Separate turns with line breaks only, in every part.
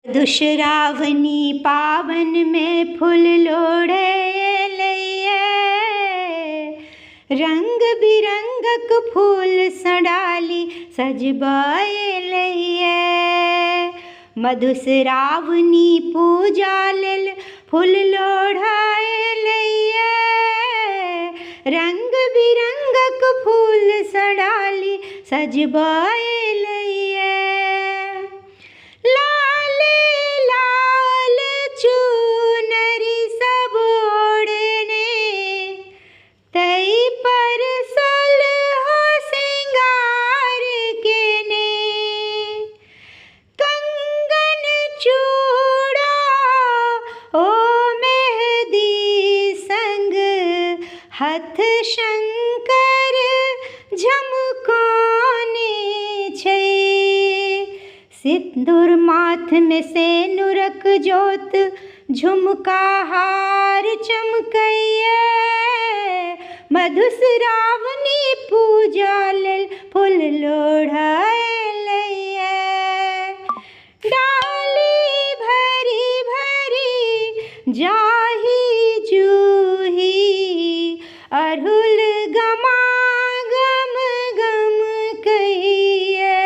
दुश्रावणी पावन में फूल लोढ़े लइए, रंग बिरंगक फूल सडाली सजबाए लइए। मधुश्रावणी पूजा लेल फूल लोढ़ाए लइए, रंग बिरंगक फूल सडाली सजबाए लइए। हथ शंकर झमकाने छै, सिंदूर माथ में सेनुरक जोत, झुमका हार चमकैया। मधुश्रावणी पूजा लेल फूल लोढ़ाए लइए, डाली भरी भरी जाही जूही, अड़हुल गमागम गम कहिए।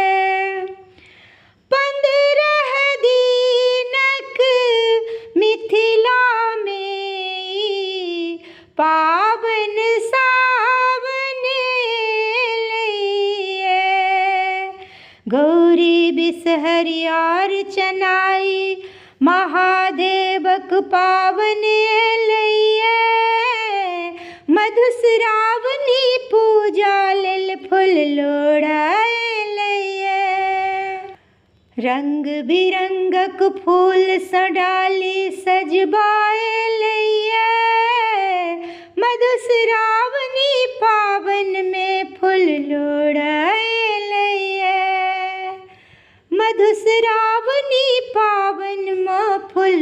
15 दिनक मिथिला में पावन सावन लइए। गौरी बिसहरी और चनाई महादेवक पावन लइए। मधुश्रावणी पूजा लेल फूल लोढ़ाए लइए, रंग बिरंगक फूल सडाली सजबाए लइए। मधुश्रावणी पावन में फूल लोढ़ाए लइए, मधुश्रावणी पावन में फूल